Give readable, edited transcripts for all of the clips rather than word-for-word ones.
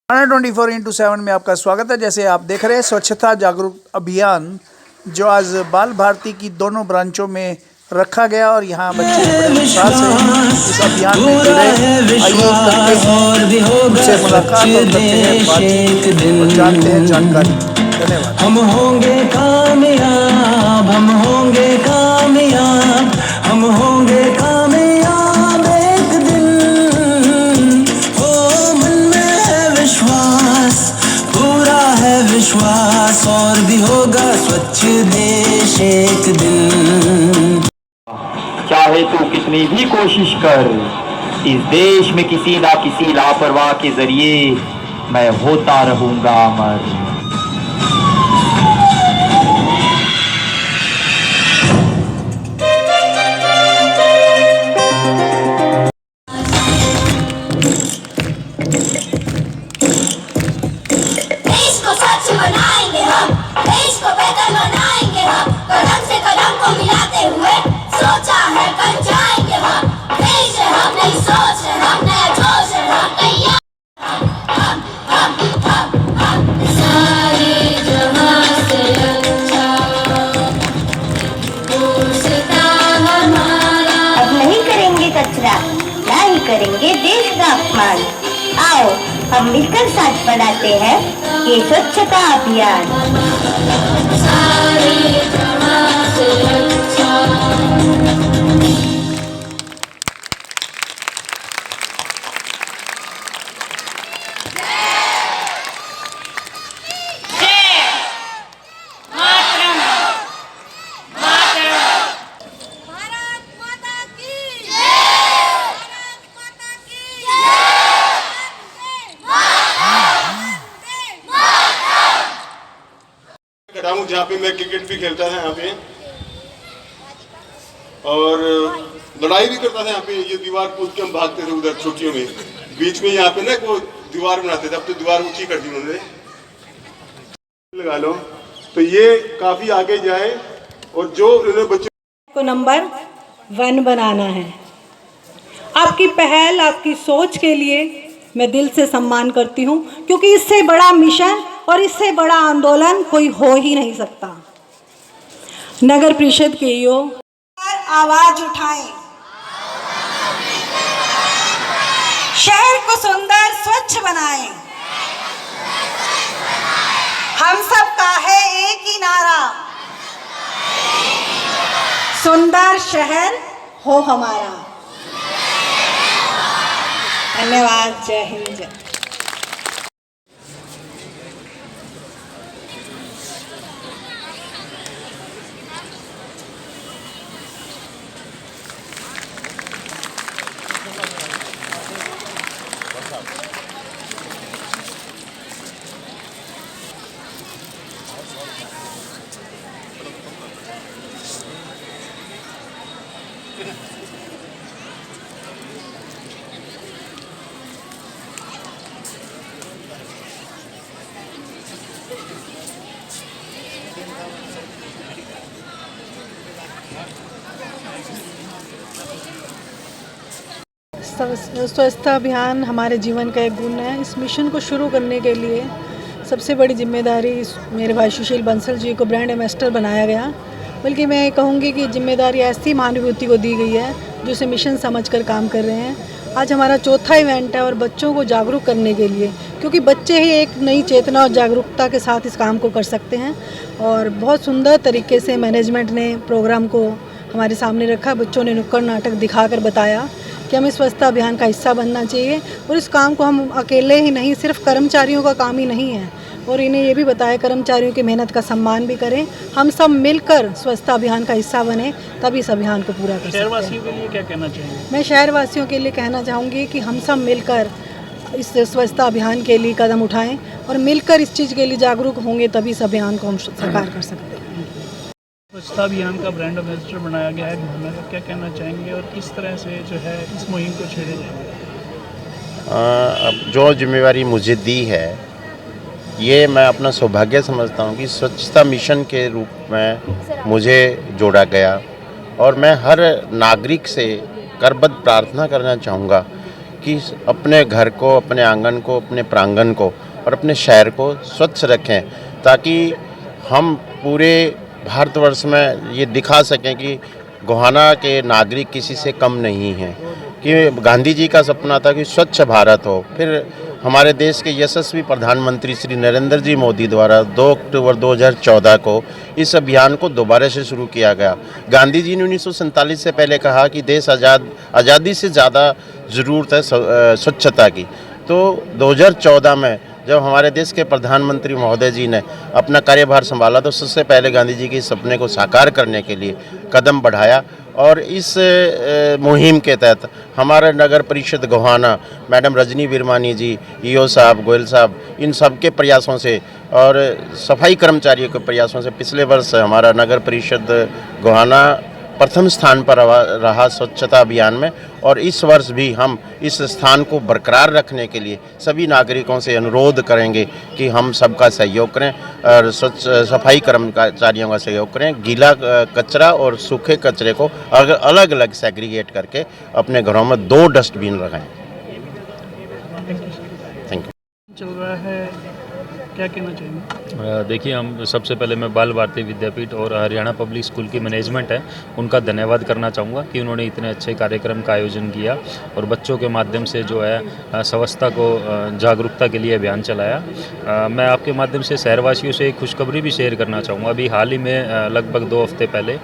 24x7 में आपका स्वागत है। जैसे आप देख रहे हैं स्वच्छता जागरूक अभियान जो आज बाल भारती की दोनों ब्रांचों में रखा गया और यहाँ बच्चे बड़े उत्साह से इस अभियान में जुड़े। आइए करते हैं उनसे मुलाकात और करते हैं बातचीत और जानते हैं जानकारी। धन्यवाद। हम होंगे कामयाब, हम होंगे कामयाब, हम होंगे कामयाब एक दिन। ओ मन में है विश्वास, पूरा है विश्वास, और भी होगा स्वच्छ देश एक दिन। चाहे तू कितनी भी कोशिश कर, इस देश में किसी ना किसी लापरवाह के जरिए मैं होता रहूंगा अमर। देश को स्वच्छ बनाएंगे हम, देश को बेहतर बनाएंगे हम, कदम से कदम को मिलाते हुए सोचा है कर जाएंगे हम। देश है हम, नई सोच है हम, नया जोश है हम, तैयार हम सारे जहां से अच्छा पूछता हमारा। अब नहीं करेंगे कचरा, ना ही करेंगे देश का अपमान। आओ हम मिलकर साथ बढ़ाते हैं ये स्वच्छता अभियान। सारे जहां से अच्छा कटामू जहाँ पे मैं क्रिकेट भी खेलता था यहाँ पे, और लड़ाई भी करता था यहाँ पे। ये दीवार कूद के हम भागते थे उधर छुट्टियों में, बीच में यहाँ पे ना वो दीवार बनाते थे। अब तो दीवार ऊंची कर दी उन्होंने, लगा लो तो ये काफी आगे जाए। और जो उन्होंने बच्चों को नंबर 1 बनाना है। आपकी पहल, आपकी सोच के लिए मैं दिल से सम्मान करती हूँ, क्योंकि इससे बड़ा मिशन और इससे बड़ा आंदोलन कोई हो ही नहीं सकता। नगर परिषद के ईओ आवाज उठाएं, शहर को सुंदर स्वच्छ बनाएं। हम सब का है एक ही नारा, सुंदर शहर हो हमारा। धन्यवाद। जय हिंद। जय। स्वच्छता अभियान हमारे जीवन का एक गुण है। इस मिशन को शुरू करने के लिए सबसे बड़ी जिम्मेदारी मेरे भाई सुशील बंसल जी को ब्रांड एम्बेसडर बनाया गया। बल्कि मैं कहूँगी कि जिम्मेदारी ऐसी महानुभूति को दी गई है जो इसे मिशन समझकर काम कर रहे हैं। आज हमारा चौथा इवेंट है और बच्चों को जागरूक करने के लिए, क्योंकि बच्चे ही एक नई चेतना और जागरूकता के साथ इस काम को कर सकते हैं। और बहुत सुंदर तरीके से मैनेजमेंट ने प्रोग्राम को हमारे सामने रखा। बच्चों ने नुक्कड़ नाटक दिखाकर बताया कि हमें स्वच्छता अभियान का हिस्सा बनना चाहिए, और इस काम को हम अकेले ही नहीं, सिर्फ कर्मचारियों का काम ही नहीं है। और इन्हें ये भी बताया कर्मचारियों की मेहनत का सम्मान भी करें। हम सब मिलकर स्वच्छता अभियान का हिस्सा बने, तभी इस अभियान को पूरा कर सकते हैं। शहरवासियों के लिए क्या कहना चाहिए? मैं शहरवासियों के लिए कहना चाहूँगी कि हम सब मिलकर इस स्वच्छता अभियान के लिए कदम उठाएं, और मिलकर इस चीज़ के लिए जागरूक होंगे तभी इस अभियान को हम साकार कर सकते हैं। स्वच्छता अभियान का ब्रांड एम्बेसडर बनाया गया है घूमने का, क्या कहना चाहेंगे और किस तरह से जो है इस मुहिम को छेड़े जाएंगे? अब जो जिम्मेवारी मुझे दी है, ये मैं अपना सौभाग्य समझता हूँ कि स्वच्छता मिशन के रूप में मुझे जोड़ा गया। और मैं हर नागरिक से करबद्ध प्रार्थना करना चाहूँगा कि अपने घर को, अपने आंगन को, अपने प्रांगण को और अपने शहर को स्वच्छ रखें, ताकि हम पूरे भारतवर्ष में ये दिखा सकें कि गोहाना के नागरिक किसी से कम नहीं हैं। कि गांधी जी का सपना था कि स्वच्छ भारत हो। फिर हमारे देश के यशस्वी प्रधानमंत्री श्री नरेंद्र जी मोदी द्वारा 2 अक्टूबर 2014 को इस अभियान को दोबारा से शुरू किया गया। गांधी जी ने 1947 से पहले कहा कि देश आज़ादी से ज़्यादा ज़रूरत है स्वच्छता की। तो 2014 में जब हमारे देश के प्रधानमंत्री महोदय जी ने अपना कार्यभार संभाला तो सबसे पहले गांधी जी के इस सपने को साकार करने के लिए कदम बढ़ाया। और इस मुहिम के तहत हमारे नगर परिषद गोहाना, मैडम रजनी बिरमानी जी, ईओ साहब, गोयल साहब, इन सब के प्रयासों से और सफाई कर्मचारियों के प्रयासों से पिछले वर्ष हमारा नगर परिषद गोहाना प्रथम स्थान पर रहा स्वच्छता अभियान में। और इस वर्ष भी हम इस स्थान को बरकरार रखने के लिए सभी नागरिकों से अनुरोध करेंगे कि हम सबका सहयोग करें और सफाई कर्मचारियों का सहयोग करें। गीला कचरा और सूखे कचरे को अलग अलग सेग्रीगेट करके अपने घरों में 2 डस्टबिन लगाएं। Thank you. चल रहा है, क्या कहना चाहिए? देखिए, हम सबसे पहले मैं बाल भारती विद्यापीठ और हरियाणा पब्लिक स्कूल की मैनेजमेंट है उनका धन्यवाद करना चाहूँगा कि उन्होंने इतने अच्छे कार्यक्रम का आयोजन किया और बच्चों के माध्यम से जो है स्वच्छता को जागरूकता के लिए अभियान चलाया। मैं आपके माध्यम से शहरवासियों से एक खुशखबरी भी शेयर करना चाहूँगा। अभी हाल ही में लगभग 2 हफ्ते पहले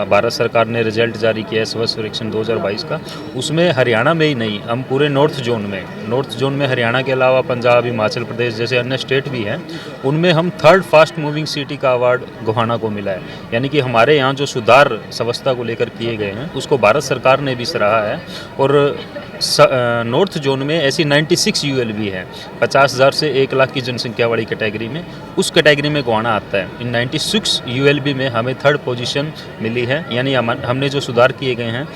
भारत सरकार ने रिजल्ट जारी किया है स्वच्छ सर्वेक्षण 2022 का। उसमें हरियाणा में ही नहीं, हम पूरे नॉर्थ जोन में हरियाणा के अलावा पंजाब, हिमाचल प्रदेश जैसे अन्य स्टेट भी हैं, उनमें हम 3rd फास्ट मूविंग सिटी का अवार्ड गोहाना को मिला है। यानी कि हमारे यहाँ जो सुधार स्वच्छता को लेकर किए गए हैं उसको भारत सरकार ने भी सराहा है। और नॉर्थ जोन में ऐसी 96 ULB है, 50,000 से 1 लाख की जनसंख्या वाली कैटेगरी में। उस कैटेगरी में गोहाना आता है। इन 96 ULB में हमें 3rd पोजीशन मिली है। यानी हमने जो सुधार किए गए हैं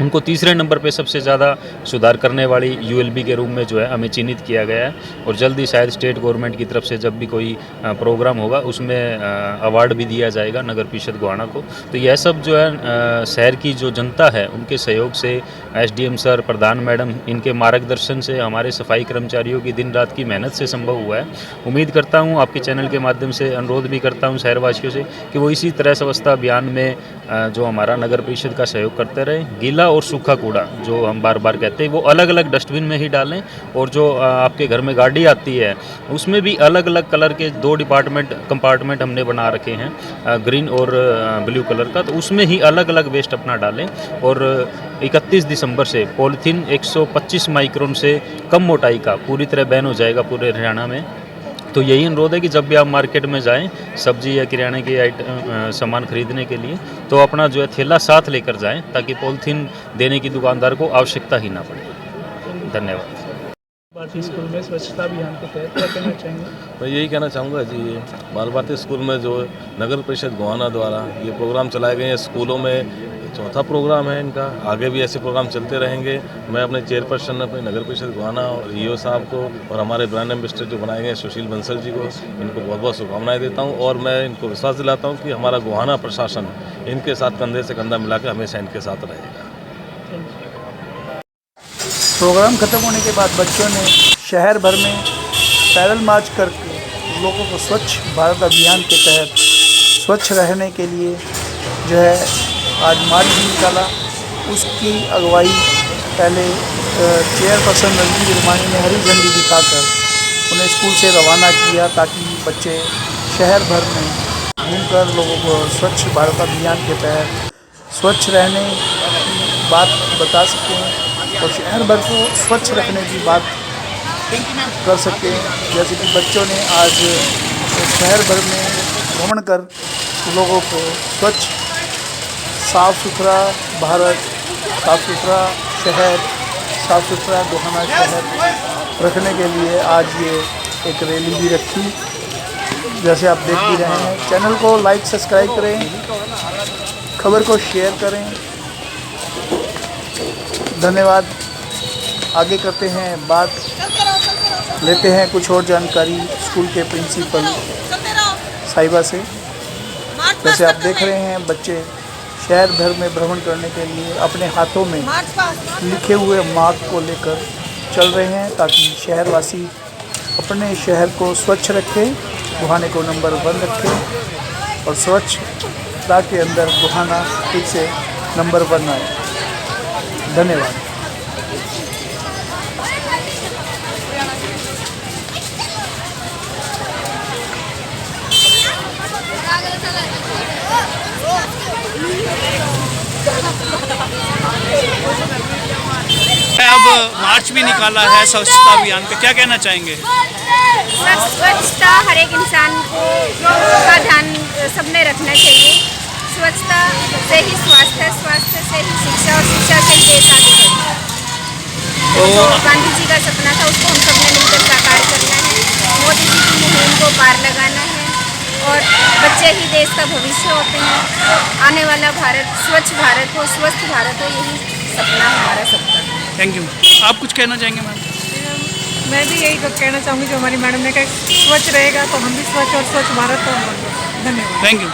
उनको तीसरे नंबर पे सबसे ज़्यादा सुधार करने वाली ULB के रूप में जो है हमें चिन्हित किया गया है। और जल्दी शायद स्टेट गवर्नमेंट की तरफ से जब भी कोई प्रोग्राम होगा उसमें अवार्ड भी दिया जाएगा नगर परिषद गोहाना को। तो यह सब जो है शहर की जो जनता है उनके सहयोग से, SDM सर, प्रधान मैडम, इनके मार्गदर्शन से, हमारे सफाई कर्मचारियों की दिन रात की मेहनत से संभव हुआ है। उम्मीद करता हूँ, आपके चैनल के माध्यम से अनुरोध भी करता हूँ शहरवासियों से कि वो इसी तरह स्वच्छता अभियान में जो हमारा नगर परिषद का सहयोग करते रहे। गीला और सूखा कूड़ा जो हम बार बार कहते हैं वो अलग अलग डस्टबिन में ही डालें। और जो आपके घर में गाड़ी आती है उसमें भी अलग अलग कलर के 2 कंपार्टमेंट हमने बना रखे हैं, ग्रीन और ब्लू कलर का, तो उसमें ही अलग अलग वेस्ट अपना डालें। और 31 दिसंबर से पॉलीथीन 125 माइक्रोन से कम मोटाई का पूरी तरह बैन हो जाएगा पूरे हरियाणा में। तो यही अनुरोध है कि जब भी आप मार्केट में जाएं सब्जी या किराने के सामान खरीदने के लिए, तो अपना जो है थैला साथ लेकर जाएं ताकि पॉलीथीन देने की दुकानदार को आवश्यकता ही ना पड़े। धन्यवाद। भारती स्कूल में स्वच्छता अभियान के तहत क्या कहना चाहेंगे? मैं यही कहना चाहूँगा जी, ये बाल भारती स्कूल में जो नगर परिषद गोहाना द्वारा ये प्रोग्राम चलाए गए हैं, स्कूलों में 4था प्रोग्राम है इनका। आगे भी ऐसे प्रोग्राम चलते रहेंगे। मैं अपने चेयरपर्सन, अपने नगर परिषद गोहाना और ईओ साहब को और हमारे ब्रांड एम्बेसडर जो बनाए गए सुशील बंसल जी को, इनको बहुत बहुत शुभकामनाएं देता हूं। और मैं इनको विश्वास दिलाता हूं कि हमारा गोहाना प्रशासन इनके साथ कंधे से कंधा मिलाकर हमेशा इनके साथ रहेगा। प्रोग्राम खत्म होने के बाद बच्चों ने शहर भर में पैदल मार्च करके लोगों को स्वच्छ भारत अभियान के तहत स्वच्छ रहने के लिए जो है आज मार्च भी निकाला। उसकी अगुवाई पहले चेयरपर्सन रजनी बिरमानी ने हरी झंडी दिखाकर उन्हें स्कूल से रवाना किया ताकि बच्चे शहर भर में घूमकर लोगों को स्वच्छ भारत अभियान के तहत स्वच्छ रहने की बात बता सकें और शहर भर को स्वच्छ रखने की बात कर सकें। जैसे कि बच्चों ने आज शहर भर में भ्रमण कर लोगों को स्वच्छ, साफ़ सुथरा भारत, साफ़ सुथरा शहर, साफ़ सुथरा गोहाना शहर रखने के लिए आज ये एक रैली भी रखी। जैसे आप देख भी रहे हैं। चैनल को लाइक सब्सक्राइब करें, खबर को शेयर करें। धन्यवाद। आगे करते हैं बात, लेते हैं कुछ और जानकारी स्कूल के प्रिंसिपल साहिबा से। जैसे आप देख रहे हैं बच्चे शहर भर में भ्रमण करने के लिए अपने हाथों में लिखे हुए मार्ग को लेकर चल रहे हैं ताकि शहरवासी अपने शहर को स्वच्छ रखें, गोहाना को नंबर 1 रखें और स्वच्छता के अंदर गोहाना फिर से नंबर 1 आए। धन्यवाद। अब मार्च भी निकाला है स्वच्छता अभियान पे, क्या कहना चाहेंगे? स्वच्छता हर एक इंसान को का ध्यान सबने रखना चाहिए। स्वच्छता से ही स्वास्थ्य है, स्वास्थ्य से ही शिक्षा और शिक्षा से ही देश आगे बढ़ता है। तो गांधी जी का सपना था, उसको हम सबने मिलकर साकार करना है। मोदी जी की मुहिम को पार लगाना है और बच्चे ही देश का भविष्य होते हैं। आने वाला भारत स्वच्छ भारत हो, स्वस्थ भारत हो, यही सपना हमारा सबका। Thank you. आप कुछ कहना चाहेंगे मैम? मैं भी यही कहना चाहूँगी जो हमारी मैडम ने कहा, स्वच्छ रहेगा तो हम भी स्वच्छ और स्वच्छ भारत तो। धन्यवाद। Thank you.